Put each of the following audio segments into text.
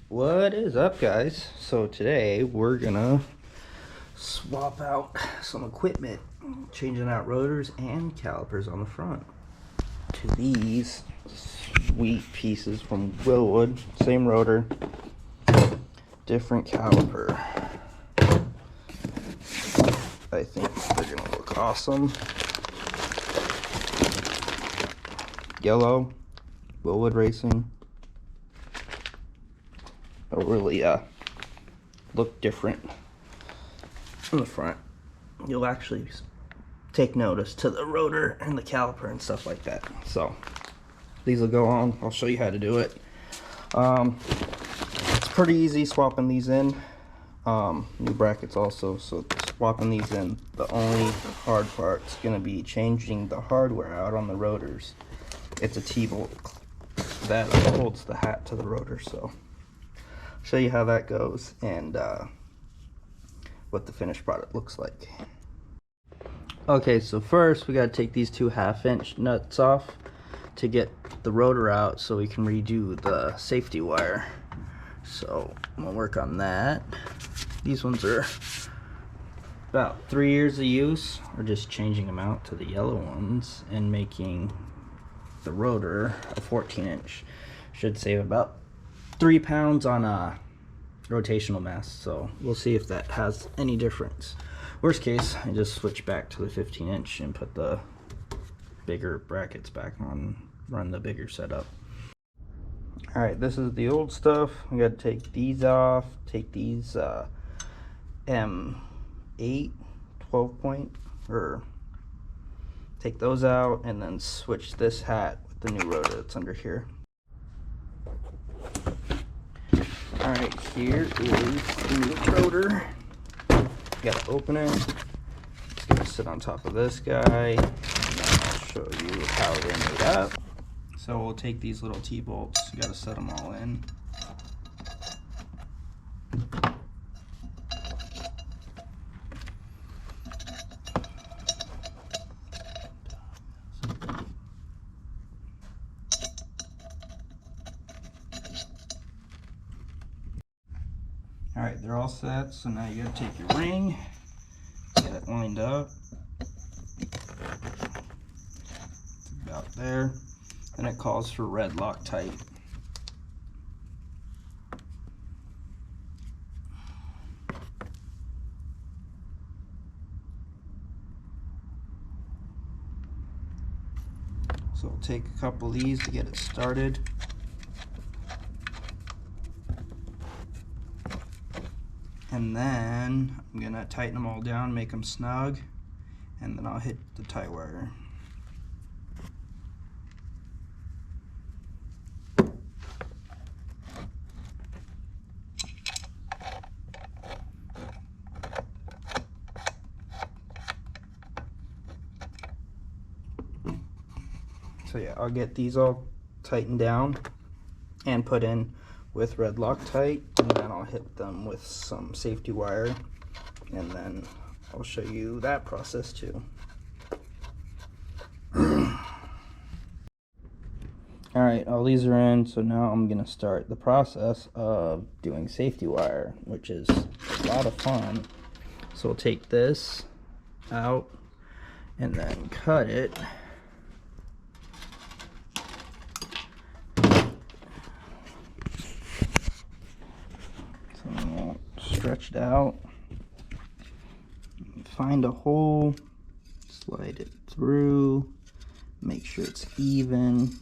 What is up, guys? So today we're gonna swap out some equipment, changing out rotors and calipers on the front to these sweet pieces from Wilwood. Same rotor, different caliper. I think they're gonna look awesome. Yellow, Wilwood Racing. They'll really look different in the front. You'll actually take notice to the rotor and the caliper and stuff like that. So these will go on. I'll show you how to do it. It's pretty easy swapping these in. New brackets also, so swapping these in. The only hard part's gonna be changing the hardware out on the rotors. It's a T-bolt that holds the hat to the rotor, so show you how that goes and what the finished product looks like. Okay, so first we got to take these two 1/2-inch nuts off to get the rotor out so we can redo the safety wire. So I'm gonna work on that. These ones are about 3 years of use. We're just changing them out to the yellow ones and making the rotor a 14-inch. Should save about 3 pounds on a rotational mass, so we'll see if that has any difference. Worst case, I just switch back to the 15-inch and put the bigger brackets back on, run the bigger setup. Alright, this is the old stuff. We got to take these off, take these M8 12 point, or take those out, and then switch this hat with the new rotor that's under here. Alright, here is the new rotor. You gotta open it. It's gonna sit on top of this guy. And then I'll show you how they're made up. So we'll take these little T-bolts. You gotta set them all in. Alright, they're all set, so now you gotta take your ring, get it lined up. It's about there. Then it calls for red Loctite. So we'll take a couple of these to get it started. And then I'm gonna tighten them all down, make them snug, and then I'll hit the tie wire. So yeah, I'll get these all tightened down and put in with red Loctite, and then I'll hit them with some safety wire, and then I'll show you that process too. Alright, all these are in, so now I'm gonna start the process of doing safety wire, which is a lot of fun. So we'll take this out and then cut it. Stretched out, find a hole, slide it through, make sure it's even,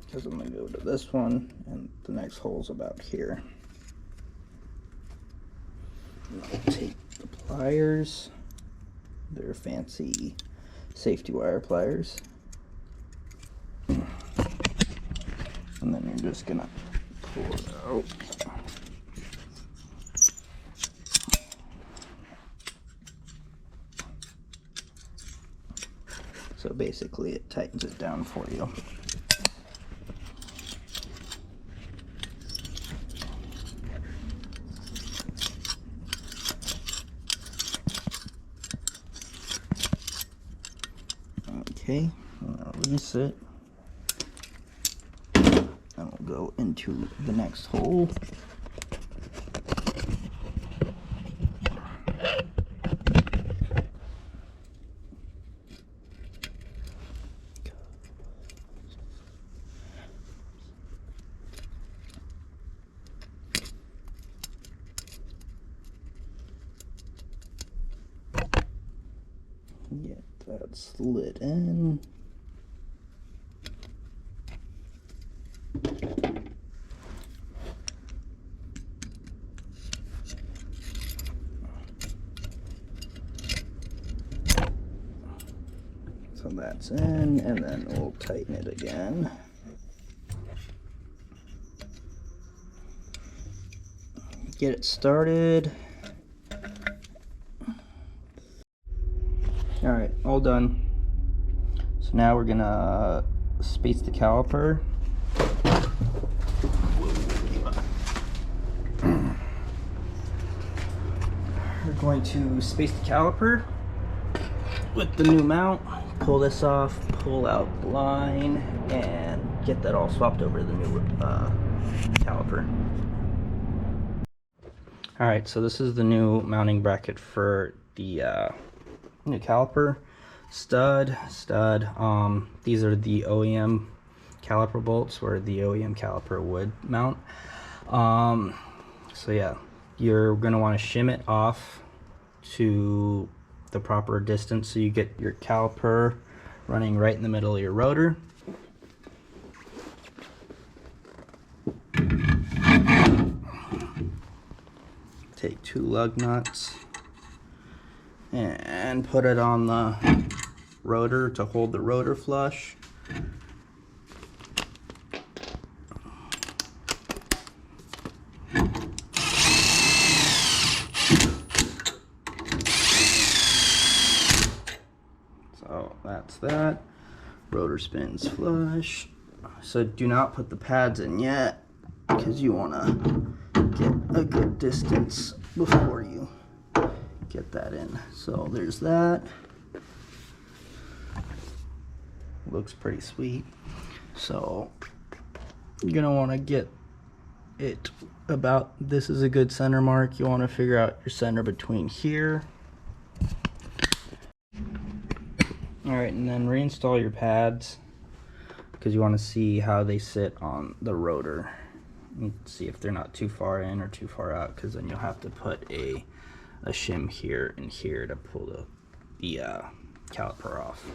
because I'm going to go to this one and the next hole's about here. And I'll take the pliers. They're fancy safety wire pliers, and then you're just gonna pull it out. So basically it tightens it down for you. Okay, I'll release it. And we'll go into the next hole. Get that slid in. So that's in, and then we'll tighten it again. Get it started. Alright, all done. So now we're gonna space the caliper. We're going to space the caliper with the new mount. Pull this off, pull out the line, and get that all swapped over to the new caliper. Alright, so this is the new mounting bracket for the new caliper. Stud. These are the OEM caliper bolts where the OEM caliper would mount. So yeah, you're gonna want to shim it off to the proper distance so you get your caliper running right in the middle of your rotor. Take 2 lug nuts and put it on the rotor to hold the rotor flush. So that's that. Rotor spins flush. So do not put the pads in yet, because you want to get a good distance before you get that in. So there's that. Looks pretty sweet. So you're gonna want to get it about, this is a good center mark. You want to figure out your center between here. Alright, and then reinstall your pads, because you want to see how they sit on the rotor and see if they're not too far in or too far out, because then you'll have to put a shim here and here to pull the caliper off.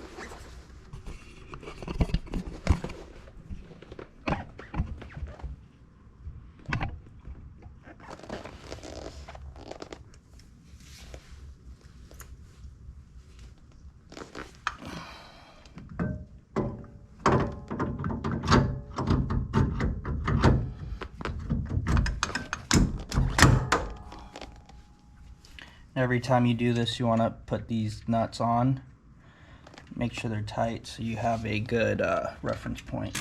Every time you do this, you want to put these nuts on. Make sure they're tight so you have a good reference point.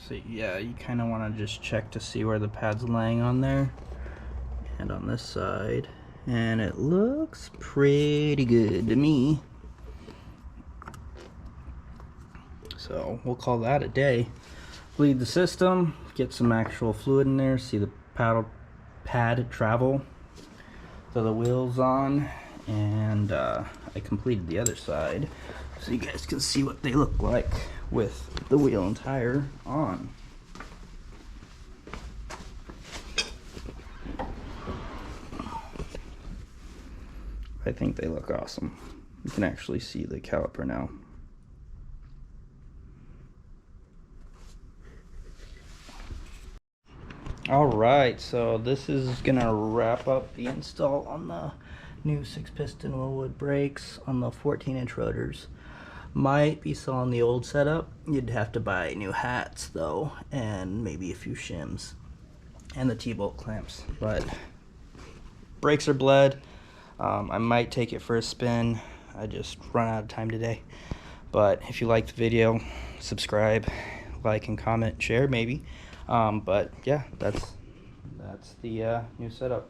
So yeah, you kind of want to just check to see where the pad's laying on there and on this side, and it looks pretty good to me. So we'll call that a day. Bleed the system, get some actual fluid in there, see the pad travel. Throw the wheels on, and I completed the other side so you guys can see what they look like with the wheel and tire on. I think they look awesome. You can actually see the caliper now. Alright, so this is gonna wrap up the install on the new 6-piston Wilwood brakes on the 14-inch rotors. Might be selling the old setup. You'd have to buy new hats though, and maybe a few shims and the T-bolt clamps, but brakes are bled. I might take it for a spin. I just run out of time today. But if you liked the video, subscribe, like and comment, share maybe. But yeah, that's the new setup.